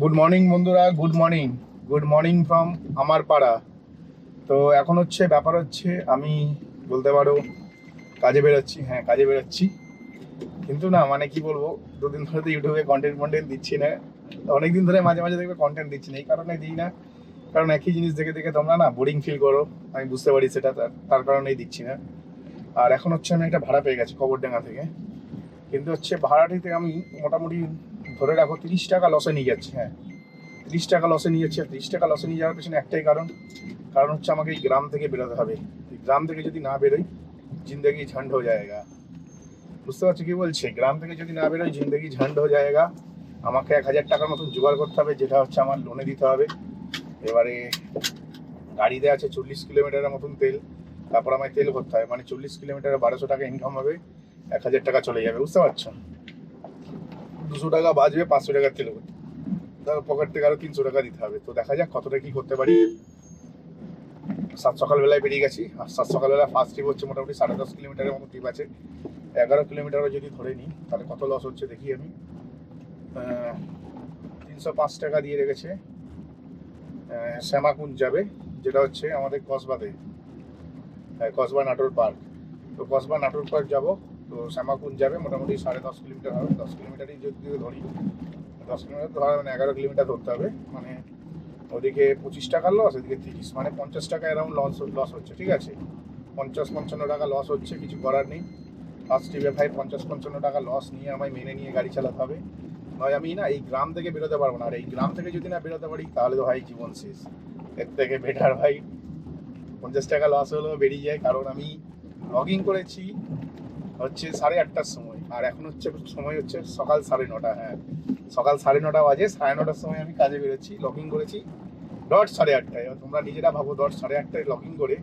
Good morning বন্ধুরা, good morning from আমার পাড়া। তো এখন ব্যাপার হচ্ছে আমি বলতে পারো কাজে বেরোচ্ছি। কিন্তু না মানে কি বলবো, দুদিন ধরে তো ইউটিউবে কন্টেন্ট দিচ্ছি না। অনেকদিন ধরে মাঝে মাঝে দেখবে কন্টেন্ট দিচ্ছি না, এই কারণে দিই না কারণ একই জিনিস দেখে দেখে তোমরা না বোরিং ফিল করো। আমি বুঝতে পারি সেটা, তার কারণেই দিচ্ছি না। আর এখন আমি একটা ভাড়া পেয়ে গেছি কবরডাঙ্গা থেকে। কিন্তু ভাড়াটিতে আমি মোটামুটি ধরে রাখো 30 টাকা লসে নিয়ে যাচ্ছি। হ্যাঁ, 30 টাকা লসে নিয়ে যাচ্ছি। আর 30 টাকা লসে নিয়ে যাওয়ার পেছনে একটাই কারণ আমাকে এই গ্রাম থেকে বেরোতে হবে। এই গ্রাম থেকে যদি না বেরোই জিন্দগি ঝন্ড হয়ে যায়গা। বুঝতে পারছি কি বলছে? গ্রাম থেকে যদি না বেরোই জিন্দগি ঝন্ড হয়ে যায়গা। আমাকে 1000 টাকার মতন জোগাড় করতে হবে, যেটা আমার লোনে দিতে হবে। এবারে গাড়িতে আছে 40 কিলোমিটারের মতন তেল, তারপর আমায় তেল ভরতে হবে, মানে 40 কিলোমিটারে 1200 টাকা ইনকাম হবে, 1000 টাকা চলে যাবে। বুঝতে পারছো? 200 টাকা বাঁচবে, 500 টাকার তেল ভরতে, তার পকেট থেকে আরো 300 টাকা দিতে হবে। তো দেখা যাক কতটা কি করতে পারি। সকালবেলায় বেরিয়ে গেছি। আর সকালবেলা ফার্স্ট ট্রিপ হচ্ছে মোটামুটি 10.5 কিলোমিটারের মতো ট্রিপ আছে। 11 কিলোমিটারও যদি ধরে নিই তাহলে কত লস হচ্ছে দেখি আমি। 305 টাকা দিয়ে রেখেছে শ্যামাকুঞ্জ যাবে, যেটা আমাদের কসবাতে, কসবা নাটোর পার্ক। তো কসবা নাটোর পার্ক যাবো, তো শ্যামাকুঞ্জ যাবে মোটামুটি 10.5 কিলোমিটার হবে। 10 কিলোমিটারই যদি ধরি, 10 কিলোমিটার ধরা মানে 11 কিলোমিটার ধরতে হবে। মানে ওদিকে 25 টাকার লস, এদিকে 30, মানে 50 টাকা অ্যারাউন্ড লস হচ্ছে। ঠিক আছে, 50-55 টাকা লস হচ্ছে, কিছু করার নেই। ফার্স্ট ট্রিপে ভাই 50-55 টাকা লস নিয়ে আমায় মেনে নিয়ে গাড়ি চালাতে হবে, নয় আমি না এই গ্রাম থেকে বেরোতে পারবো না। আর এই গ্রাম থেকে যদি না বেরোতে পারি তাহলে তো ভাই জীবন শেষ। এর থেকে বেটার ভাই 50 টাকা লস হলেও বেরিয়ে যায়। কারণ আমি লগিং করেছি 8:30টার সময়, আর এখন সময় সকাল 9:30। হ্যাঁ, সকাল 9:30 বাজে, 9:30টার সময় আমি কাজে বেরোচ্ছি। লগিং করেছি ডট 8:30টায়। তোমরা নিজেরা ভাবো, ডট 8:30টায় লগিং করে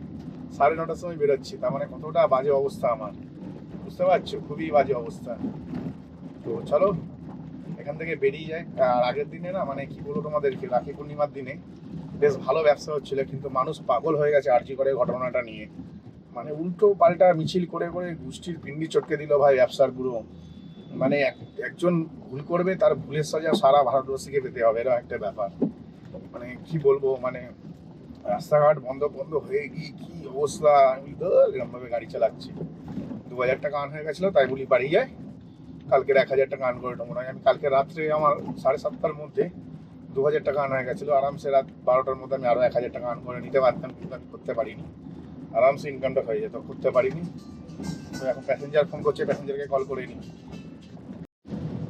9:30টার সময় বেরোচ্ছি, তার মানে কতটা বাজে অবস্থা আমার। বুঝতে পারছো? খুবই বাজে অবস্থা। তো চলো এখান থেকে বেরিয়ে যায়। আর আগের দিনে না মানে কি বলবো তোমাদেরকে, রাখি পূর্ণিমার দিনে বেশ ভালো ব্যবসা হচ্ছিল, কিন্তু মানুষ পাগল হয়ে গেছে আরজি করে ঘটনাটা নিয়ে। মানে উল্টো পাল্টা মিছিল করে করে গোষ্ঠীর পিন্ডি চটকে দিল ভাই ব্যবসার গুরু। মানে একজন ভুল করবে, তার ভুলের সাজা সারা ভারতবর্ষকে পেতে হবে, এরকম একটা ব্যাপার। মানে কি বলবো, মানে রাস্তাঘাট বন্ধ বন্ধ হয়ে গিয়ে কি অবস্থা। আমি এরকম ভাবে গাড়ি চালাচ্ছি। 2000 টাকা আন হয়ে গেছিলো, তাই বলি বাড়ি যায় কালকের 1000 টাকা আন করে নেবো। আমি কালকে রাত্রে আমার 7:30টার মধ্যে 2000 টাকা আন হয়ে গেছিলো। আরামসে রাত 12টার মধ্যে আমি আরো 1000 টাকা আন করে নিতে পারতাম, কিন্তু আমি করতে পারিনি। আরামসে ইনকামটা হয়ে যেত, করতে পারিনি। তো এখন প্যাসেঞ্জার ফোন করছে, প্যাসেঞ্জারকে কল করে নিই।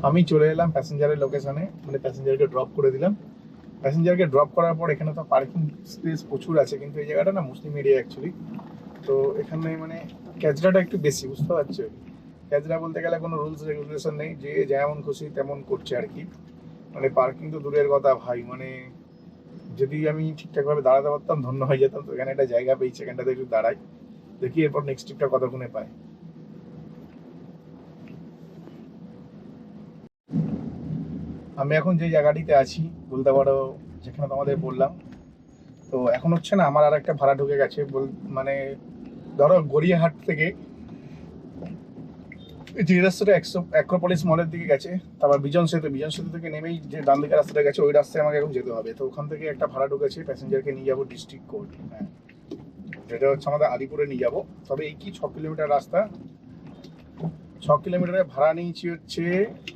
আমি চলে এলাম প্যাসেঞ্জারের লোকেশনে, মানে প্যাসেঞ্জারকে ড্রপ করে দিলাম। প্যাসেঞ্জারকে ড্রপ করার পর এখানে তো পার্কিং স্পেস প্রচুর আছে, কিন্তু এই জায়গাটা না মুসলিম এরিয়া অ্যাকচুয়ালি। তো এখানে মানে ক্যাচরাটা একটু বেশি, বুঝতে পারছো? ক্যাচরা বলতে গেলে কোনো রুলস রেগুলেশন নেই, যে যেমন খুশি তেমন করছে আর কি। মানে পার্কিং তো দূরের কথা ভাই, মানে যদি আমি ঠিকঠাকভাবে দাঁড়াতে পারতাম ধন্য হয়ে যেতাম। তো এখানে একটা জায়গা পেয়েছি, এখানটাতে একটু দাঁড়াই, দেখি এরপর নেক্সট ট্রিপটা কতক্ষণে পাই। আমি এখন যে জায়গাটিতে আছি বলতে পারো, যেখানে তোমাদের বললাম, তো এখন না আমার আর একটা ভাড়া ঢুকে গেছে। মানে ধরো গড়িয়াহাট থেকে যে রাস্তাটা অ্যাক্রোপলিস মলের দিকে গেছে, তারপর বিজন সেতু থেকে নেমেই যে ডান দিকে রাস্তাটা গেছে, ওই রাস্তায় আমাকে এখন যেতে হবে। তো ওখান থেকে একটা ভাড়া ঢুকেছে, প্যাসেঞ্জারকে নিয়ে যাবো ডিস্ট্রিক্ট কোর্ট। হ্যাঁ, যেটা আমাদের আলিপুরে নিয়ে যাবো। তবে এই কি 6 কিলোমিটার রাস্তা, 6 কিলোমিটারের ভাড়া নিয়েছি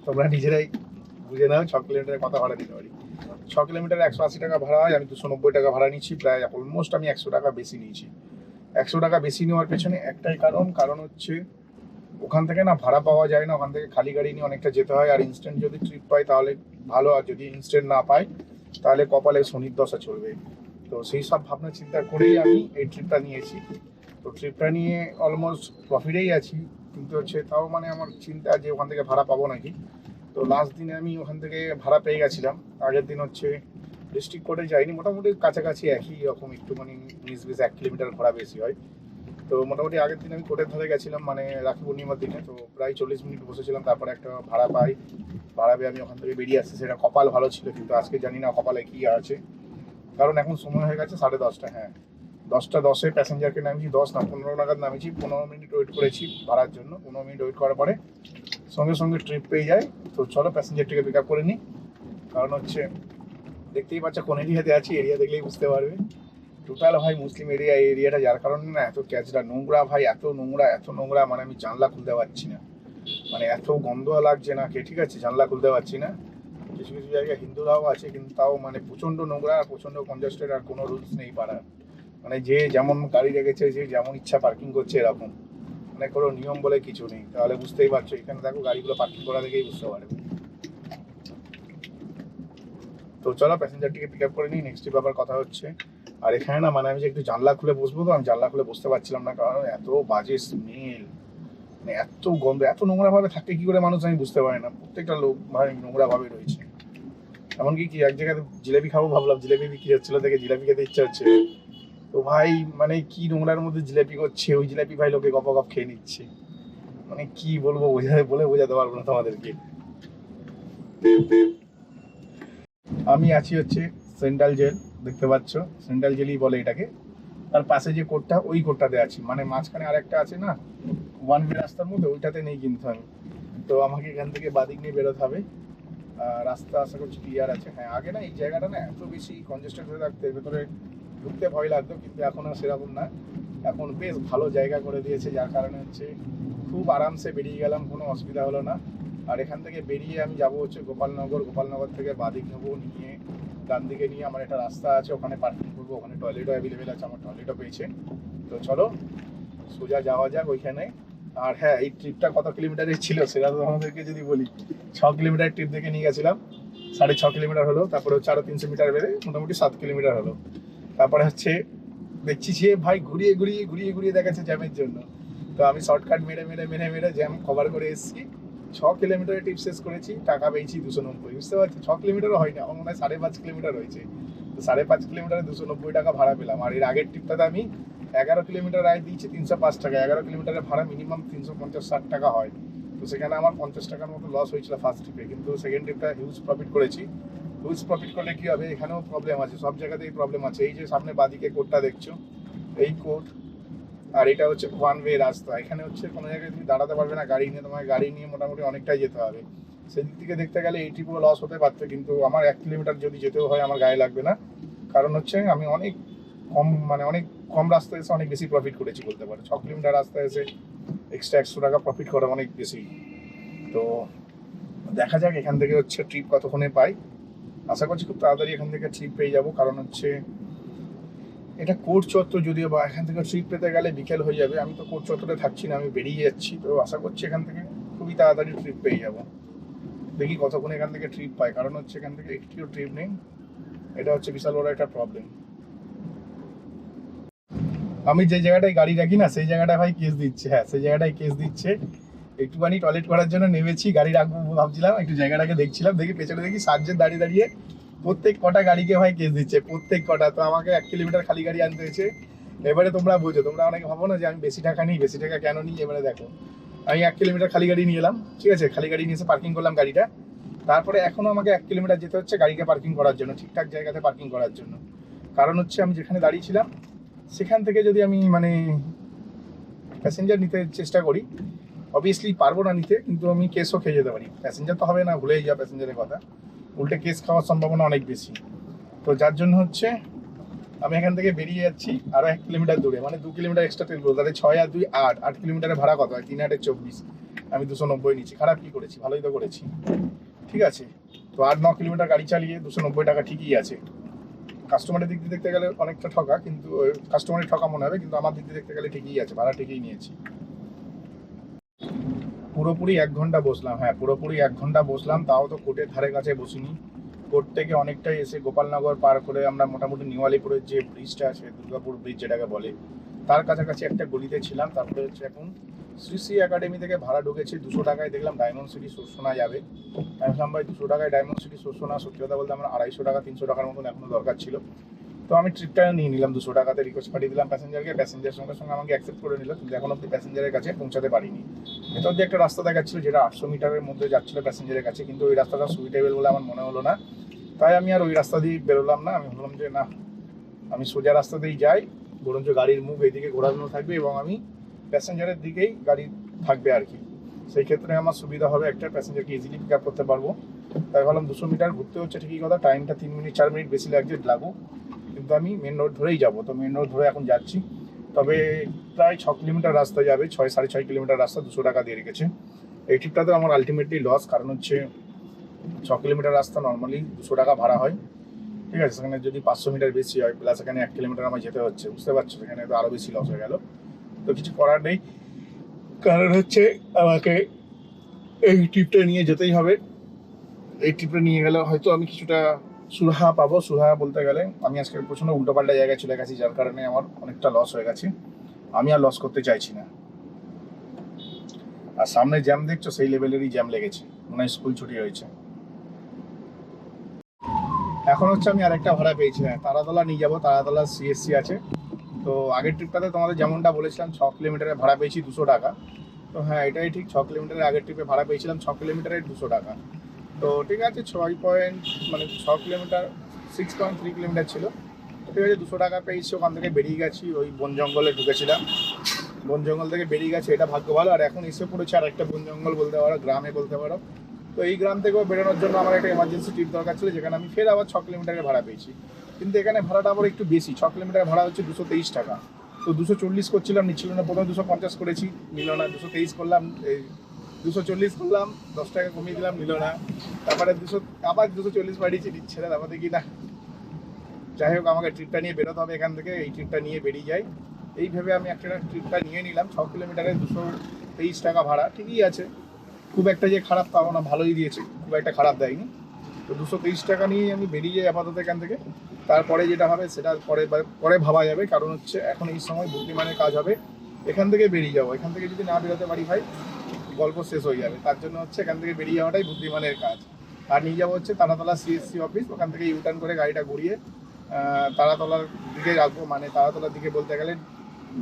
তোমরা নিজেরাই বুঝে নাও 6 কিলোমিটারের কত ভাড়া দিতে পারি। 6 কিলোমিটার 180 টাকা ভাড়া হয়, আমি 290 টাকা ভাড়া নিচ্ছি, প্রায় অলমোস্ট আমি 100 টাকা বেশি নিয়েছি। 100 টাকা বেশি নেওয়ার পেছনে একটাই কারণ ওখান থেকে না ভাড়া পাওয়া যায় না। ওখান থেকে খালি গাড়ি নিয়ে অনেকটা যেতে হয়। আর ইনস্ট্যান্ট যদি ট্রিপ পাই তাহলে ভালো, আর যদি ইনস্ট্যান্ট না পাই তাহলে কপালে শনির দশা চলবে। তো সেই সব ভাবনা চিন্তা করেই আমি এই ট্রিপটা নিয়েছি। তো ট্রিপটা নিয়ে অলমোস্ট প্রফিটেই আছি, কিন্তু তাও মানে আমার চিন্তা যে ওখান থেকে ভাড়া পাবো নাকি। তো লাস্ট দিনে আমি ওখান থেকে ভাড়া পেয়ে গেছিলাম। আগের দিন ডিস্ট্রিক্ট কোর্টে যাইনি, মোটামুটি কাছাকাছি একই রকম, একটুখানি 19-20 1 কিলোমিটার ভাড়া বেশি হয়। তো মোটামুটি আগের দিন আমি কোর্টের ধারে গেছিলাম, মানে রাখি পূর্ণিমার দিনে। তো প্রায় 40 মিনিট বসেছিলাম, তারপরে একটা ভাড়া পাই। ভাড়া পেয়ে আমি ওখান থেকে বেরিয়ে আসছি। সেটা কপাল ভালো ছিল, কিন্তু আজকে জানি না কপালে কি আছে। কারণ এখন সময় হয়ে গেছে 10:30। হ্যাঁ, 10:10 প্যাসেঞ্জারকে নামিয়েছি, 10 না 15 নাগাদ নামিয়েছি। 15 মিনিট ওয়েট করেছি ভাড়ার জন্য। 15 মিনিট ওয়েট করার পরে সঙ্গে সঙ্গে ট্রিপ পেয়ে যায়। তো চলো প্যাসেঞ্জারটিকে পিক আপ করে নিই। কারণ দেখতেই পাচ্ছ কোন এরিয়াতে আছি, এরিয়া দেখলেই বুঝতে পারবে। টোটাল ভাই মুসলিম এরিয়া, এই এরিয়াটা, যার কারণে না এত ক্যাচরা নোংরা ভাই, এত নোংরা, মানে আমি জানলা খুলতে পারছি না, মানে এত গন্ধ লাগছে না কে, ঠিক আছে জানলা খুলতে পারছি না। কিছু কিছু জায়গায় হিন্দুরাও আছে কিন্তু তাও মানে প্রচণ্ড নোংরা আর প্রচণ্ড কনজাস্টেড, আর কোনো রুলস নেই পাড়ার, মানে যে যেমন গাড়ি রেখেছে, যে যেমন ইচ্ছা পার্কিং করছে এরকম, মানে কোনো নিয়ম বলে কিছু নেই। তাহলে বুঝতেই পারছো, এখানে দেখো গাড়িগুলো পার্কিং করা দেখেই বুঝতে পারবে। তো চলো প্যাসেঞ্জারটিকে পিক আপ করে নিই, নেক্সট ট্রিপ আবার কথা হচ্ছে। আর এখানে না মানে আমি যে একটু জানলা খুলে বসবো, তো আমি জানলা খুলে বসতে পারছিলাম না, কারণ এত বাজে স্মেল, মানে এত গন্ধ, এত নোংরা ভাবে থাকে কি করে মানুষ, আমি বুঝতে পারি না। প্রত্যেকটা লোক ভাই নোংরা ভাবে রয়েছে। এমনকি কি এক জায়গায় জিলেবি খাবো ভাবলাম, জিলেবি বিক্রি হচ্ছিল দেখে জিলেবি খেতে ইচ্ছা হচ্ছে, তো ভাই মানে কি নোংরার মধ্যে জিলেবি করছে, ওই জিলেবি ভাই লোকে গপ গপ খেয়ে নিচ্ছে, মানে কি বলবো বোঝাতে পারবো না তোমাদেরকে। আমি আছি হচ্ছে সেন্ট্রাল জেল, দেখতে পাচ্ছ সেন্ট্রাল জেলই বলে এটাকে। তার পাশে যে কোর্টটা, ওই কোর্টটাতে আছি, মানে মাঝখানে আরেকটা আছে না ওয়ান ওয়ে রাস্তার মধ্যে, ওইটাতে নেই কিন্তু আমি। তো আমাকে এখান থেকে বাদিক নিয়ে বেরোতে হবে। রাস্তা আশা করছি ক্লিয়ার আছে। হ্যাঁ, আগে না এই জায়গাটা না এত বেশি কনজেস্টেড হয়ে থাকতে, ভেতরে ঢুকতে ভয় লাগতো, কিন্তু এখন আর সেরকম না, এখন বেশ ভালো জায়গা করে দিয়েছে, যার কারণে হচ্ছে খুব আরামসে বেরিয়ে গেলাম, কোনো অসুবিধা হলো না। আর এখান থেকে বেরিয়ে আমি যাব হচ্ছে গোপালনগর থেকে বাদিক নেবো, নিয়ে ডান দিকে নিয়ে আমার একটা রাস্তা আছে, ওখানে পার্কিং করবো, ওখানে টয়লেটও অ্যাভেলেবেল আছে, আমার টয়লেটও পেয়েছে। তো চলো সোজা যাওয়া যাক ওইখানে। আর হ্যাঁ, এই ট্রিপটা কত কিলোমিটারের ছিল সেটা তো আমাদেরকে যদি বলি, 6 কিলোমিটার ট্রিপ দেখে নিয়ে গেছিলাম, 6.5 কিলোমিটার হলো, তারপরে হচ্ছে আরো 300 মিটার বেড়ে মোটামুটি 7 কিলোমিটার হলো। তারপরে হচ্ছে দেখছি যে ভাই ঘুরিয়ে দেখাচ্ছে জ্যামের জন্য, তো আমি শর্টকাট মেরে জ্যাম কভার করে এসেছি। 6 কিলোমিটারের ট্রিপ শেষ করেছি, টাকা পেয়েছি 290, বুঝতে পারছি 6 কিলোমিটারও হয়নি, আমার মনে হয় 5.5 কিলোমিটার হয়েছে। তো 5.5 কিলোমিটারে 290 টাকা ভাড়া পেলাম। আর এর আগের ট্রিপটাতে আমি 11 কিলোমিটার রায় দিয়েছি 305 টাকা, 11 কিলোমিটারের ভাড়া মিনিমাম 350-60 টাকা হয়। তো সেখানে আমার 50 টাকার মতো লস হয়েছিল ফার্স্ট ট্রিপে, কিন্তু সেকেন্ড ট্রিপটা হিউজ প্রফিট করেছি। হিউজ প্রফিট করলে কি হবে, এখানেও প্রবলেম আছে, সব জায়গাতেই প্রবলেম আছে। এই যে সামনে বাদিকে কোর্টটা দেখছো, এই কোর্ট, আর এটা হচ্ছে ওয়ান ওয়ে রাস্তা, এখানে হচ্ছে কোনো জায়গায় তুমি দাঁড়াতে পারবে না গাড়ি নিয়ে, তোমার গাড়ি নিয়ে মোটামুটি অনেকটাই যেতে হবে। সেদিক থেকে দেখতে গেলে এই ট্রিপও লস হতে পারতো, কিন্তু আমার 1 কিলোমিটার যদি যেতেও হয় আমার গায়ে লাগবে না, কারণ হচ্ছে আমি অনেক কম রাস্তায় এসে অনেক বেশি প্রফিট করেছি বলতে পারো। 6 কিলোমিটার রাস্তায় এসে এক্সট্রা 100 টাকা প্রফিট করা অনেক বেশি। তো দেখা যাক এখান থেকে হচ্ছে ট্রিপ কতক্ষণে পাই, আশা করছি খুব তাড়াতাড়ি এখান থেকে ট্রিপ পেয়ে যাবো, কারণ হচ্ছে এটা কোর্ট চত্বর, যদিও বা এখান থেকে ট্রিপ পেতে গেলে বিকেল হয়ে যাবে, আমি তো কোর্ট চত্বরে থাকছি না, আমি বেরিয়ে যাচ্ছি, তো আশা করছি এখান থেকে খুবই তাড়াতাড়ি ট্রিপ পেয়ে যাবো। দেখি কতক্ষণ এখান থেকে ট্রিপ পাই, কারণ হচ্ছে এখান থেকে একটিও ট্রিপ নেই, এটা হচ্ছে বিশাল বড় একটা প্রবলেম। আমি যে জায়গাটায় গাড়ি রাখি না সেই জায়গাটায় ভাই কেস দিচ্ছে, হ্যাঁ সেই জায়গাটায় কেস দিচ্ছে। একটুখানি টয়লেট করার জন্য নেমেছি, গাড়ি রাখবো ভাবছিলাম, একটু জায়গাটাকে দেখছিলাম, দেখি পেছনে দেখি সার্জেন্ট দাঁড়িয়ে প্রত্যেক কটা গাড়িকে ভাই কেস দিচ্ছে, প্রত্যেক কটা। তো আমাকে 1 কিলোমিটার খালি গাড়ি আনতে হয়েছে। এবারে তোমরা বোঝো, তোমরা অনেকে ভাবো না যে আমি বেশি টাকা নিই, বেশি টাকা কেন নিই, এবারে দেখো আমি 1 কিলোমিটার খালি গাড়ি নিয়ে এলাম, ঠিক আছে, খালি গাড়ি নিয়ে এসে পার্কিং করলাম গাড়িটা, তারপরে এখনো আমাকে 1 কিলোমিটার যেতে হচ্ছে গাড়িকে পার্কিং করার জন্য, ঠিকঠাক জায়গাতে পার্কিং করার জন্য। কারণ হচ্ছে আমি যেখানে দাঁড়িয়েছিলাম সেখান থেকে যদি আমি মানে প্যাসেঞ্জার নিতে চেষ্টা করি, অবভিয়াসলি পারবো না নিতে, কিন্তু আমি কেসও খেয়ে যেতে পারি। প্যাসেঞ্জার তো হবে না, ভুলেই যাওয়া প্যাসেঞ্জারের কথা, উল্টে কেস খাওয়ার সম্ভাবনা অনেক বেশি। তো যার জন্য হচ্ছে আমি এখান থেকে বেরিয়ে যাচ্ছি আরো 1 কিলোমিটার দূরে, মানে 2 কিলোমিটার এক্সট্রা তেল করবো, তাহলে 6 আর 2 8 কিলোমিটারের ভাড়া কত হয়, 3 8 24, আমি 290 নিচ্ছি। খারাপ কি করেছি, ভালোই তো করেছি, ঠিক আছে। তো 8-9 কিলোমিটার গাড়ি চালিয়ে 290 টাকা ঠিকই আছে। কাস্টমারের দিক দিয়ে দেখতে গেলে অনেকটা ঠকা, কিন্তু কাস্টমারের ঠকা মনে হবে, কিন্তু আমার দিক দিয়ে দেখতে গেলে ঠিকই আছে, ভাড়া ঠিকই নিয়েছি। পুরোপুরি 1 ঘন্টা বসলাম, হ্যাঁ পুরোপুরি 1 ঘন্টা বসলাম, তাও তো কোর্টের ধারে কাছে বসিনি। কোর্ট থেকে অনেকটাই এসে গোপালনগর পার করে আমরা মোটামুটি নিউ আলিপুরের যে ব্রিজটা আছে, দুর্গাপুর ব্রিজ যেটাকে বলে, তার কাছাকাছি একটা গলিতে ছিলাম। তারপরে হচ্ছে এখন শ্রী শ্রী একাডেমি থেকে ভাড়া ঢুকেছি 200 টাকায়, দেখলাম ডায়মন্ড সিটি শোষণা যাবে। আমি ভাবলাম ভাই 200 টাকায় ডায়মন্ড সিটি শোষণা, সত্যি কথা বলতে আমার 250 টাকা 300 টাকার মতন এখনো দরকার ছিল। তো আমি ট্রিপটা নিয়ে নিলাম 200 টাকাতে, রিকোয়েস্ট পাঠিয়ে দিলাম প্যাসেঞ্জারকে, প্যাসেঞ্জার সঙ্গে সঙ্গে আমাকে অ্যাকসেপ্ট করে নিল, কিন্তু এখন অব্দি প্যাসেঞ্জারের কাছে পৌঁছাতে পারিনি। ভেতর দিয়ে একটা রাস্তা দেখাচ্ছিল যেটা 800 মিটারের মধ্যে যাচ্ছিল প্যাসেঞ্জারের কাছে, কিন্তু ওই রাস্তাটা সুইটেবল বলে আমার মনে হলো না, তাই আমি আর ওই রাস্তা দিয়ে বেরোলাম না। আমি ভাবলাম যে না, আমি সোজা রাস্তাতেই যাই, বরঞ্চ গাড়ির মুখ এইদিকে ঘোরানো থাকবে এবং আমি প্যাসেঞ্জারের দিকেই গাড়ি থাকবে আর কি। সেই ক্ষেত্রে আমার সুবিধা হবে, একটা প্যাসেঞ্জারকে ইজিলি পিক আপ করতে পারবো। তাই ভাবলাম 200 মিটার ঘুরতে হচ্ছে ঠিকই কথা, টাইমটা 3 মিনিট 4 মিনিট বেশি লাগছে লাগুক, কিন্তু আমি মেন রোড ধরেই যাবো। তো মেন রোড ধরে এখন যাচ্ছি। তবে প্রায় 6 কিলোমিটার রাস্তা যাবে, 6-6.5 কিলোমিটার রাস্তা 200 টাকা দিয়ে রেখেছে। এই ট্রিপটাতে আমার আলটিমেটলি লস, কারণ হচ্ছে 6 কিলোমিটার রাস্তা নর্মালি 200 টাকা ভাড়া হয়, ঠিক আছে। সেখানে যদি 500 মিটার বেশি হয়, প্লাস এখানে 1 কিলোমিটার আমার যেতে হচ্ছে, বুঝতে পারছো, সেখানে তো আরও বেশি লস হয়ে গেল। তো কিছু করার নেই, কারণ হচ্ছে আমাকে এই ট্রিপটা নিয়ে যেতেই হবে। এই ট্রিপটা নিয়ে গেলে হয়তো আমি কিছুটা সুরাহা পাবো। সুরাহা বলতে গেলে আমি আজকে প্রচণ্ড উল্টোপাল্টা জায়গায় চলে গেছি, যার কারণে আমার অনেকটা লস হয়ে গেছে। আমি আর লস করতে চাইছি না। আর সামনে জ্যাম দেখছো, সেই লেভেলেরই জ্যাম লেগেছে, মনে হয় স্কুল ছুটি হয়েছে। এখন হচ্ছে আমি আরেকটা ভাড়া পেয়েছি, হ্যাঁ, তারাতলা নিয়ে যাবো। তারাতলা সিএসসি আছে। তো আগের ট্রিপটাতে তোমাদের যেমনটা বলেছিলাম 6 কিলোমিটারে ভাড়া পেয়েছি 200 টাকা। তো হ্যাঁ, এটাই ঠিক, 6 কিলোমিটারের আগের ট্রিপে ভাড়া পেয়েছিলাম 6 কিলোমিটারে 200 টাকা। তো ঠিক আছে, 6 কিলোমিটার 6.3 কিলোমিটার ছিল, ঠিক আছে, 200 টাকা পেয়েছি। ওখান থেকে বেরিয়ে গেছি, ওই বন জঙ্গলে ঢুকেছিলাম, বন জঙ্গল থেকে বেরিয়ে গেছে, এটা ভাগ্য ভালো। আর এখন এসে পড়েছে আর একটা বন জঙ্গল বলতে পারো, গ্রামে বলতে পারো। তো এই গ্রাম থেকেও বেরোনোর জন্য আমার একটা এমার্জেন্সি ট্রিপ দরকার ছিল, যেখানে আমি ফের আবার 6 কিলোমিটারের ভাড়া পেয়েছি। কিন্তু এখানে ভাড়াটা আবার একটু বেশি, 6 কিলোমিটার ভাড়া হচ্ছে 223 টাকা। তো 240 করছিলাম, নিচ্ছিল না। প্রথমে 250 করেছি, নিল না। 223 করলাম, 240 করলাম, 10 টাকা কমিয়ে দিলাম, নিল না। তারপরে আবার 240 বাড়িয়েছি, নিচ্ছে না। তারপর দেখি না, যাই হোক, আমাকে ট্রিপটা নিয়ে বেরোতে হবে এখান থেকে। এই ট্রিপটা নিয়ে বেরিয়ে যাই, এই ভেবে আমি একটা ট্রিপটা নিয়ে নিলাম। 6 কিলোমিটারে 223 টাকা ভাড়া, ঠিকই আছে, খুব একটা যে খারাপ তাও না, ভালোই দিয়েছে, খুব একটা খারাপ দেয়নি। তো 223 টাকা নিয়েই আমি বেরিয়ে যাই আপাতত এখান থেকে। তারপরে যেটা হবে সেটা পরে ভাবা যাবে, কারণ হচ্ছে এখন এই সময় বুদ্ধিমানের কাজ হবে এখান থেকে বেরিয়ে যাবো। এখান থেকে যদি না বেরোতে পারি ভাই, গল্প শেষ হয়ে যাবে। তার জন্য হচ্ছে এখান থেকে বেরিয়ে যাওয়াটাই বুদ্ধিমানের কাজ। আর নিয়ে যাবো হচ্ছে তারাতলা সিএসসি অফিস, ওখান থেকে ইউটার্ন করে গাড়িটা ঘুরিয়ে তারাতলার দিকে রাখবো। মানে তারাতলার দিকে বলতে গেলে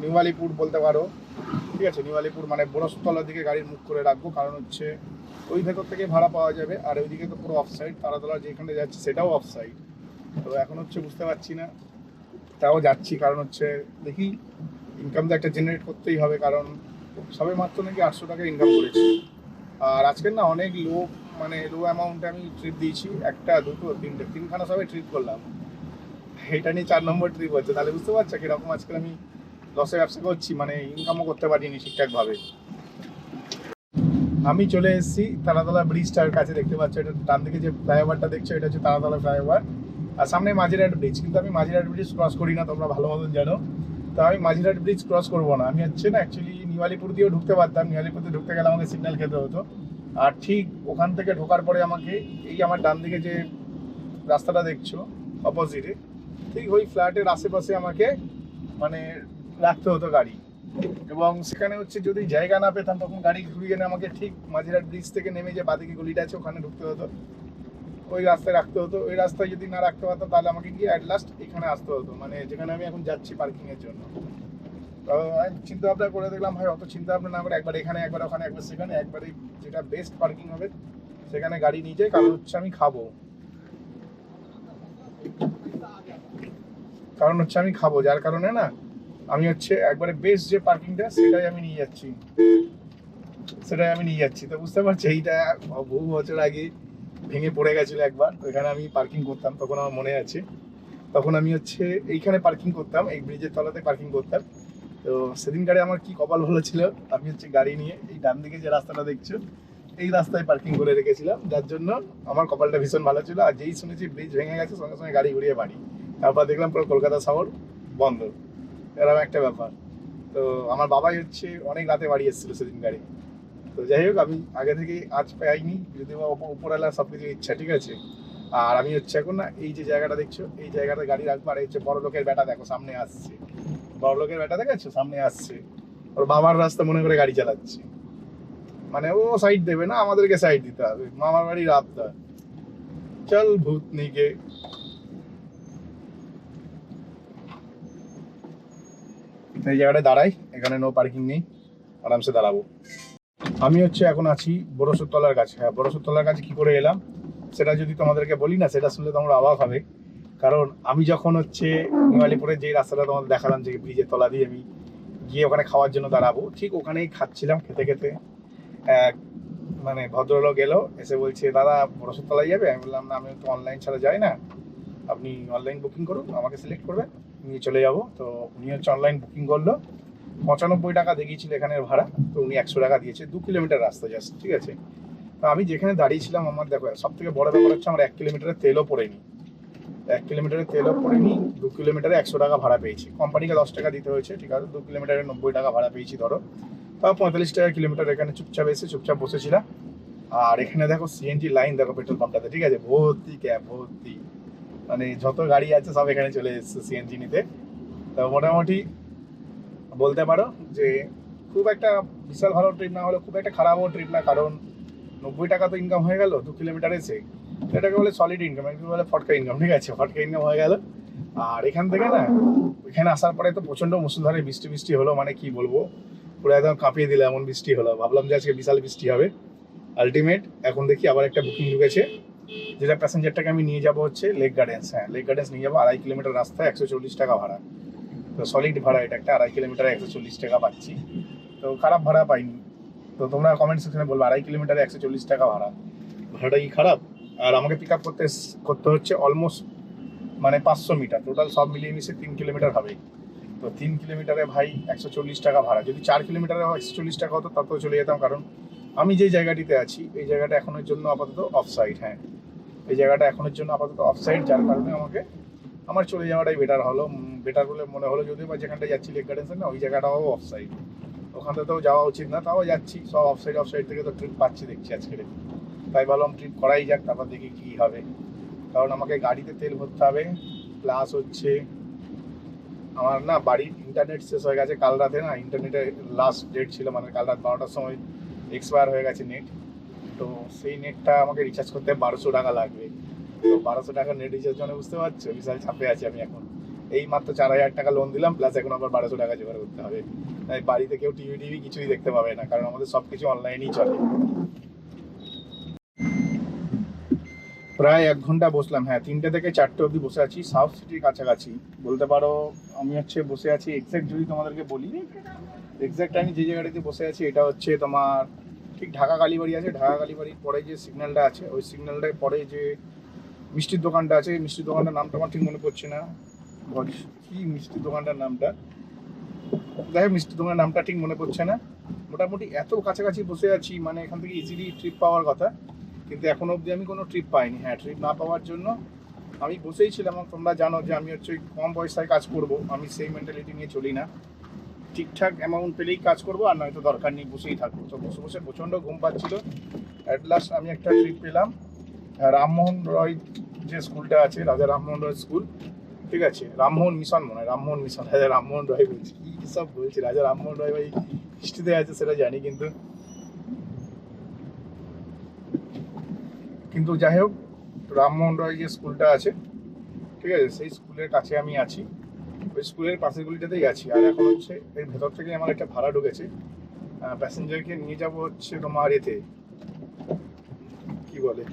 নিউ আলিপুর বলতে পারো, ঠিক আছে। নিউ আলিপুর মানে বরসতলার দিকে গাড়ির মুখ করে রাখবো, কারণ হচ্ছে ওই ভেতর থেকে ভাড়া পাওয়া যাবে। আর ওইদিকে তো পুরো অফ সাইড, তারাতলা যেখানে যাচ্ছে সেটাও অফ সাইড। তো এখন হচ্ছে বুঝতে পারছি না, তাও যাচ্ছি, কারণ হচ্ছে দেখি, ইনকাম তো একটা জেনারেট করতেই হবে, কারণ সবে মাত্র নাকি 800 টাকা ইনকাম করেছি। আর আজকের না অনেক লো অ্যামাউন্টে আমি ট্রিপ দিয়েছি, 1, 2, 3, 3খানা সবাই ট্রিপ করলাম। এটা নিয়ে 4 নম্বর ট্রিপ হচ্ছে, তাহলে বুঝতে পারছো কিরকম আজকে আমি লসে ব্যবসা করছি, মানে ইনকামও করতে পারিনি ঠিকঠাকভাবে। আমি চলে এসেছি তারাতলা ব্রিজটার কাছে, দেখতে পাচ্ছ, এটা ডান দিকে যে ফ্লাইওভারটা দেখছো, এটা হচ্ছে তারাতলা ফ্লাইওভার। আর সামনে মাঝিরহাট ব্রিজ, কিন্তু আমি মাঝিরহাট ব্রিজ ক্রস করি না, তোমরা ভালো মতন জানো। তো আমি মাঝিরহাট ব্রিজ ক্রস করবো না। আমি হচ্ছে না, অ্যাকচুয়ালি নিউ আলিপুর দিয়েও ঢুকতে পারতাম। নিউ আলিপুর দিয়ে ঢুকতে গেলে আমাকে সিগন্যাল খেতে হতো। আর ঠিক ওখান থেকে ঢোকার পরে আমাকে এই আমার ডান দিকে যে রাস্তাটা দেখছো অপোজিটে, ঠিক ওই ফ্ল্যাটের আশেপাশে আমাকে মানে রাখতে হতো গাড়ি। এবং সেখানে হচ্ছে যদি জায়গা না পেতাম, তখন গাড়ি ঘুরিয়ে এনে আমাকে ঠিক মাঝিরহাট ব্রিজ থেকে নেমে যে বাদিকে গলিটা আছে ওখানে ঢুকতে হতো, ওই রাস্তায় রাখতে হতো। ওই রাস্তায় যদি না রাখতে পারতাম, তাহলে আমাকে গিয়ে অ্যাট লাস্ট এখানে আসতে হতো, মানে যেখানে আমি এখন যাচ্ছি পার্কিংয়ের জন্য। তো আমি চিন্তা ভাবনা করে দেখলাম, ভাই অত চিন্তা ভাবনা না করে একবার এখানে, একবার ওখানে, একবার সেখানে, একবারে যেটা বেস্ট পার্কিং হবে সেখানে গাড়ি নিয়ে যাই। কারণ হচ্ছে আমি খাবো, যার কারণে না আমি হচ্ছে একবারে বেস্ট যে পার্কিংটা সেটাই আমি নিয়ে যাচ্ছি। তো বুঝতে পারছি, এইটা বহু বছর আগে ভেঙে পড়ে গেছিলো একবার। তো এখানে আমি পার্কিং করতাম, তখন আমার মনে আছে। তখন আমি হচ্ছে এইখানে পার্কিং করতাম, এই ব্রিজের তলাতে পার্কিং করতাম। তো সেদিনকারে আমার কি কপাল ভালো ছিল, আমি হচ্ছে গাড়ি নিয়ে এই ডান দিকে যে রাস্তাটা দেখছো এই রাস্তায় পার্কিং করে রেখেছিলাম, যার জন্য আমার কপালটা ভীষণ ভালো ছিল। আর যেই শুনেছি ব্রিজ ভেঙে গেছে, সঙ্গে সঙ্গে গাড়ি ঘুরিয়ে বাড়ি। তারপর দেখলাম পুরো কলকাতা শহর বন্ধ, এরকম একটা ব্যাপার। তো আমার বাবাই হচ্ছে অনেক রাতে বাড়ি এসেছিল সেদিন গাড়ি। তো যাই হোক, আমি আগে থেকেই আজ পাইনি, যদি বা উপরওয়ালা সব কিছু ইচ্ছা, ঠিক আছে। আর আমি হচ্ছে এখন না, এই যে জায়গাটা দেখছো এই জায়গাটা গাড়ি রাখবো। আর এই হচ্ছে বড় লোকের বেটা, দেখো সামনে আসছে, বড় লোকের বেটা দেখাচ্ছ সামনে আসছে, ওর বাবার রাস্তা মনে করে গাড়ি চালাচ্ছে। মানে ও সাইড দেবে না, আমাদেরকে সাইড দিতে হবে, মামার বাড়ি রাস্তা। চল ভূতনিকে। এই জায়গাটায় দাঁড়াই, এখানে নো পার্কিং নেই, আরামসে দাঁড়াবো। আমি হচ্ছে এখন আছি বড়সুরতলার কাছে। হ্যাঁ, বড়সুরতলার কাছে কি করে এলাম সেটা যদি তোমাদেরকে বলি না, সেটা শুনলে তোমরা অবাক হবে। কারণ আমি যখন হচ্ছে নিউ আলিপুরের যে রাস্তাটা তোমাদের দেখালাম, যে ব্রিজের তলা দিয়ে আমি গিয়ে ওখানে খাওয়ার জন্য দাঁড়াবো, ঠিক ওখানেই খাচ্ছিলাম, খেতে খেতে এক মানে ভদ্রলোক এলো, এসে বলছে দাদা রসদতলায় যাবে? আমি বললাম না, আমি তো অনলাইন ছাড়া যাই না, আপনি অনলাইন বুকিং করুন, আমাকে সিলেক্ট করবেন, নিয়ে চলে যাবো। তো উনি হচ্ছে অনলাইন বুকিং করলো, 95 টাকা দেখিয়েছিল এখানের ভাড়া, তো উনি 100 টাকা দিয়েছে, 2 কিলোমিটার রাস্তা জাস্ট, ঠিক আছে। তো আমি যেখানে দাঁড়িয়েছিলাম, আমার দেখো সব থেকে বড় ব্যাপার হচ্ছে আমার 1 কিলোমিটারের তেলও পড়েনি, 1 কিলোমিটারের তেলও পড়েনি, 2 কিলোমিটারে 100 টাকা ভাড়া পেয়েছি, কোম্পানিকে 10 টাকা দিতে হয়েছে, ঠিক আছে, 2 কিলোমিটারে 90 টাকা ভাড়া পেয়েছি ধরো, তাও 45 টাকা কিলোমিটার। এখানে চুপচাপ এসে চুপচাপ বসেছিলাম। আর এখানে দেখো সিএনজি লাইন দেখো পেট্রোল পাম্পটাতে, ঠিক আছে, ভর্তি ক্যাব ভর্তি, মানে যত গাড়ি আছে সব এখানে চলে এসছে সিএনজি নিতে। তো মোটামুটি বলতে পারো যে খুব একটা বিশাল ভালো ট্রিপ না হলেও খুব একটা খারাপও ট্রিপ না, কারণ 90 টাকা তো ইনকাম হয়ে গেল 2 কিলোমিটার এসে, এটাকে বলে সলিড ইনকাম, একটু বলে ফটকা ইনকাম, ঠিক আছে, ফটকা ইনকাম হয়ে গেল। আর এখান থেকে না এখানে আসার পরে তো প্রচণ্ড মুষলধারে বৃষ্টি বৃষ্টি হলো, মানে কি বলবো, পুরো একদম কাঁপিয়ে দিল এমন বৃষ্টি হলো, ভাবলাম যে আজকে বিশাল বৃষ্টি হবে। আলটিমেট এখন দেখি আবার একটা বুকিং ঢুকেছে, যেটা প্যাসেঞ্জারটাকে আমি নিয়ে যাবো হচ্ছে লেক গার্ডেন্স, হ্যাঁ লেক গার্ডেন্স নিয়ে যাবো, 2.5 কিলোমিটার রাস্তায় 140 টাকা ভাড়া। তো সলিড ভাড়া এটা একটা, 2.5 কিলোমিটারে 140 টাকা পাচ্ছি, তো খারাপ ভাড়া পাইনি। তো তোমরা কমেন্ট সেকশনে বলবো 2.5 কিলোমিটারে 140 টাকা ভাড়া, ভাড়াটা কি খারাপ? আর আমাকে পিক আপ করতে হচ্ছে অলমোস্ট মানে 500 মিটার, টোটাল সব মিলিয়ে মিশে 3 কিলোমিটার হবে। তো 3 কিলোমিটারে ভাই 140 টাকা ভাড়া, যদি 4 কিলোমিটারে 140 টাকা হতো তাতেও চলে যেতাম, কারণ আমি যে জায়গাটিতে আছি এই জায়গাটা এখনের জন্য আপাতত অফ সাইড, হ্যাঁ এই জায়গাটা এখনের জন্য আপাতত অফ সাইড, যার কারণে আমাকে আমার চলে যাওয়াটাই বেটার হলো, বেটার বলে মনে হলো, যদিও বা যেখানটা যাচ্ছি লেক গার্ডেন্সে না ওই জায়গাটাও অফ সাইড, ওখানটাতেও যাওয়া উচিত না, তাও যাচ্ছি, সব অফ সাইড থেকে তো ট্রিপ পাচ্ছি দেখছি আজকে, তাই ভাবলাম ট্রিপ করাই যাক, তারপর দেখি কী হবে। কারণ আমাকে গাড়িতে তেল ভরতে হবে, প্লাস হচ্ছে আমার না বাড়ির ইন্টারনেট শেষ হয়ে গেছে কাল রাতে, না ইন্টারনেটের লাস্ট ডেট ছিল, মানে কাল রাত 12টার সময় এক্সপায়ার হয়ে গেছে নেট, তো সেই নেটটা আমাকে রিচার্জ করতে 1200 টাকা লাগবে। তো 1200 টাকা নেট রিচার্জ জন্য বুঝতে পারছো বিশাল চাপে আছি আমি এখন, এই মাত্র 4000 টাকা লোন দিলাম, প্লাস এখন আবার 1200 টাকা জোগাড় করতে হবে, তাই বাড়িতে কেউ টিভি কিছুই দেখতে পাবে না, কারণ আমাদের সব কিছু অনলাইনেই চলে। প্রায় 1 ঘন্টা বসলাম, হ্যাঁ 3টে থেকে 4টে অবধি বসে আছি, সাউথ সিটির কাছাকাছি বলতে পারো। আমি হচ্ছে বসে আছি এক্স্যাক্ট, যদি তোমাদেরকে বলি এক্স্যাক্ট আমি যে জায়গাটাতে বসে আছি এটা হচ্ছে তোমার ঠিক ঢাকা কালীবাড়ি আছে, ঢাকা কালীবাড়ির পরে যে সিগন্যালটা আছে ওই সিগন্যালটার পরে যে মিষ্টির দোকানটা আছে, মিষ্টির দোকানটার নামটা আমার ঠিক মনে পড়ছে না, কি মিষ্টির দোকানটার নামটা, যাই হোক মিষ্টির দোকানের নামটা ঠিক মনে পড়ছে না। মোটামুটি এত কাছাকাছি বসে আছি, মানে এখান থেকে ইজিলি ট্রিপ পাওয়ার কথা, কিন্তু এখনো অবধি আমি কোনো ট্রিপ পাইনি। হ্যাঁ ট্রিপ না পাওয়ার জন্য আমি বসেই ছিলাম, তোমরা জানো যে আমি হচ্ছে কম পয়সায় কাজ করব, আমি সেই মেন্টালিটি নিয়ে চলি না, ঠিকঠাক অ্যামাউন্ট পেলেই কাজ করবো, আর নয়তো দরকার নেই বসেই থাকবো। তো বসে বসে প্রচণ্ড ঘুম পাচ্ছিল, অ্যাট লাস্ট আমি একটা ট্রিপ পেলাম, রামমোহন রয় যে স্কুলটা আছে, রাজা রামমোহন রয় স্কুল, ঠিক আছে, রামমোহন মিশন মনে হয়, রামমোহন মিশন, রাজা রামমোহন রয় বলছি, কী সব বলছি, রাজা রামমোহন রয় ভাই হিস্ট্রিতে আছে সেটা জানি, কিন্তু যাই হোক রামমোহন রয় যে স্কুলটা আছে, ঠিক আছে, সেই স্কুলের কাছে আমি আছি, ওই স্কুলের পাশের গলিটাতেই আছি। আর এখন হচ্ছে এর ভেতর থেকে আমার একটা ভাড়া ঢুকেছে, প্যাসেঞ্জারকে নিয়ে যাব হচ্ছে তোমার এতে কি বলে,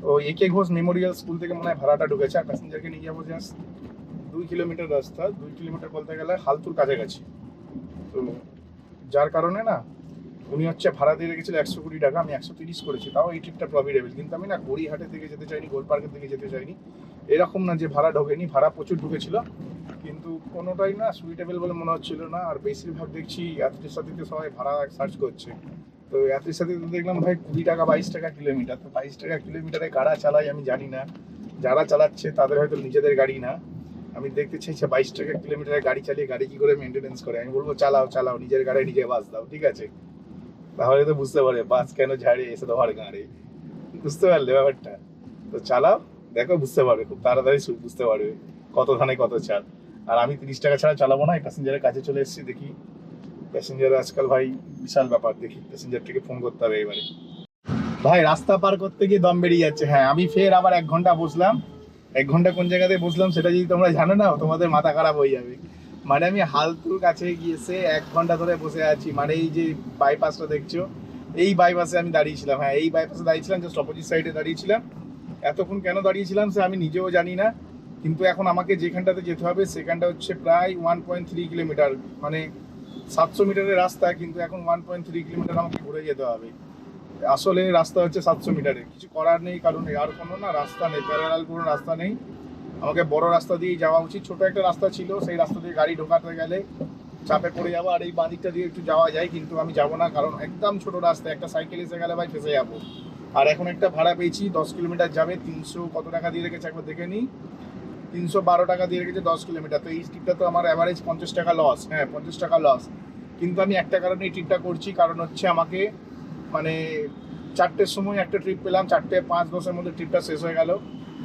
ও একে ঘোষ মেমোরিয়াল স্কুল থেকে মনে হয় ভাড়াটা ঢুকেছে, আর প্যাসেঞ্জারকে নিয়ে যাবো জাস্ট 2 কিলোমিটার রাস্তা, 2 কিলোমিটার বলতে গেলে হালতুর কাছাকাছি। তো যার কারণে না উনি হচ্ছে ভাড়া দিয়ে রেখেছিল 120 টাকা, আমি 130 করেছি, তাও এই ট্রিপটা প্রফিটেবল। কিন্তু আমি না গড়িয়াহাটের দিকে যেতে চাইনি, গোল পার্কের দিকে যেতে চাইনি, এরকম না যে ভাড়া ঢোকেনি, ভাড়া প্রচুর ঢুকেছিল, কিন্তু কোনোটাই না সুইটেবল বলে মনে হচ্ছিল না। আর বেশিরভাগ দেখছি যাত্রীর সাথীতে সবাই ভাড়া সার্চ করছে, তো যাত্রীর সাথীতে দেখলাম ভাই 20 টাকা 22 টাকা কিলোমিটার, তো 22 টাকা কিলোমিটারে কারা চালাই আমি জানি না, যারা চালাচ্ছে তাদের হয়তো নিজেদের গাড়ি না, আমি দেখতে চাইছি 22 টাকা কিলোমিটারে গাড়ি চালিয়ে গাড়ি কি করে মেনটেনেন্স করে। আমি বলবো চালাও চালাও, নিজের গাড়ি নিজে বাস দাও, ঠিক আছে, তাহলে তো বুঝতে পারবে বাস কেন ঝাড়ে এসে তোমার গাড়ি, বুঝতে পারলে ব্যাপারটা। তো চালাও, দেখো বুঝতে পারবে, খুব তাড়াতাড়ি বুঝতে পারবে কত ধানে কত চাল। আর আমি 30 টাকা ছাড়া চালাবো না, প্যাসেঞ্জারের কাছে চলে এসেছি, দেখি প্যাসেঞ্জার আজকাল ভাই বিশাল ব্যাপার, দেখি প্যাসেঞ্জারটিকে ফোন করতে হবে এবারে। ভাই রাস্তা পার করতে গিয়ে দম বেরিয়ে যাচ্ছে, হ্যাঁ আমি ফের আবার 1 ঘন্টা বসলাম, 1 ঘন্টা কোন জায়গাতে বসলাম সেটা যদি তোমরা জানো না তোমাদের মাথা খারাপ হয়ে যাবে। মানে আমি হালতুর কাছে গিয়েছে 1 ঘন্টা ধরে বসে আছি, মানে এই যে বাইপাসটা দেখছো এই বাইপাসে আমি দাঁড়িয়েছিলাম, হ্যাঁ এই বাইপাসে দাঁড়িয়েছিলাম, জাস্ট অপোজিট সাইডে দাঁড়িয়েছিলাম। এতক্ষণ কেন দাঁড়িয়েছিলাম সে আমি নিজেও জানি না, কিন্তু এখন আমাকে যেখানটাতে যেতে হবে সেখানটা হচ্ছে প্রায় 1.3 কিলোমিটার, মানে 700 মিটারের রাস্তা, কিন্তু এখন 1.3 কিলোমিটার আমাকে ঘুরে যেতে হবে। আসলে রাস্তা হচ্ছে 700 মিটারের, কিছু করার নেই, কারণ আর কোনো না রাস্তা নেই, প্যারালাল কোনো রাস্তা নেই। আমাকে বড় রাস্তা দিয়েই যাওয়া উচিত। ছোট একটা রাস্তা ছিল, সেই রাস্তা দিয়ে গাড়ি ঢোকাতে গেলে চাপে পড়ে যাবো। আর এই বাঁদিকটা দিয়ে একটু যাওয়া যায়, কিন্তু আমি যাবো না, কারণ একদম ছোট রাস্তা, একটা সাইকেল এসে গেলে ভাই ফেসে যাবো। আর এখন একটা ভাড়া পেয়েছি, 10 কিলোমিটার যাবে, 300 কত টাকা দিয়ে রেখেছে একবার দেখে নিই, 312 টাকা দিয়ে রেখেছে 10 কিলোমিটার। তো এই ট্রিপটা তো আমার অ্যাভারেজ 50 টাকা লস, হ্যাঁ 50 টাকা লস। কিন্তু আমি একটা কারণে এই ট্রিপটা করছি, কারণ হচ্ছে আমাকে মানে 4টের সময় একটা ট্রিপ পেলাম, 4:05-10 মধ্যে ট্রিপটা শেষ হয়ে গেল।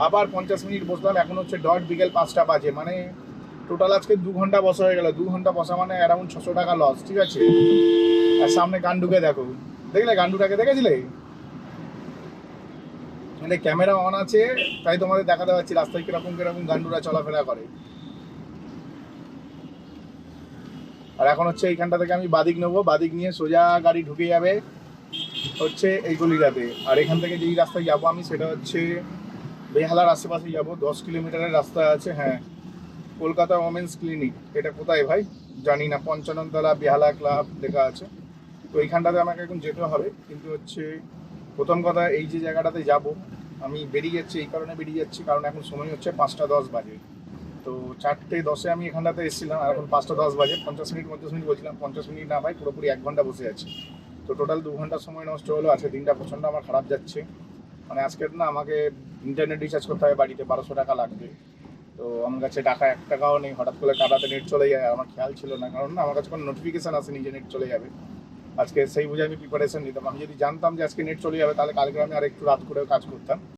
আবার 50 মিনিট বসলাম, এখন হচ্ছে ডট বিকেল 5টা বাজে, মানে টোটাল আজকে 2 ঘন্টা বসা হয়ে গেল। 2 ঘন্টা বসা মানে অ্যারাউন্ড 600 টাকা লস, ঠিক আছে। আর সামনে গান্ডুকে দেখো, দেখলে গান্ডুটাকে দেখেছিলে? মানে ক্যামেরা অন আছে, তাই তোমাদের দেখাতে পাচ্ছি রাস্তায় কিরকম কিরকম গান্ডুরা চলাফেরা করে। আর এখন হচ্ছে এইখানটা থেকে আমি বাদিক নেবো, বাদিক নিয়ে সোজা গাড়ি ঢুকে যাবে হচ্ছে এই গলিটাতে। আর এখান থেকে যেই রাস্তায় যাবো আমি, সেটা হচ্ছে বেহালার আশেপাশে যাবো। 10 কিলোমিটারের রাস্তা আছে, হ্যাঁ। কলকাতা ওমেন্স ক্লিনিক, এটা কোথায় ভাই জানি না, 55 তলা বেহালা ক্লাব লেখা আছে। তো এইখানটাতে আমাকে এখন যেতে হবে, কিন্তু হচ্ছে প্রথম কথা এই যে জায়গাটাতে যাব আমি, বেরিয়ে যাচ্ছি এই কারণে বেরিয়ে যাচ্ছি, কারণ এখন সময় হচ্ছে 5টা 10 বাজে। তো 4টে 10-এ আমি এখানটাতে এসেছিলাম, আর এখন 5টা 10 বাজে। 50 মিনিট বলছিলাম, 50 মিনিট না ভাই, পুরোপুরি 1 ঘন্টা বসে আছি। তো টোটাল 2 ঘন্টা সময় নষ্ট হলো। আজকে দিনটা প্রচণ্ড আমার খারাপ যাচ্ছে। মানে আজকের না আমাকে ইন্টারনেট রিচার্জ করতে হবে বাড়িতে, 1200 টাকা লাগবে। তো আমার কাছে টাকা 1 টাকাও নেই, হঠাৎ করে টাকাতে নেট চলে যায়, আমার খেয়াল ছিল না, কারণ না আমার কাছে কোনো নোটিফিকেশান আসেনি যে নেট চলে যাবে। আজকে সেই বুঝে আমি প্রিপারেশন নিতাম। আমি যদি জানতাম যে আজকে নেট চলে যাবে, তাহলে কালকে আমি আর একটু রাত করেও কাজ করতাম।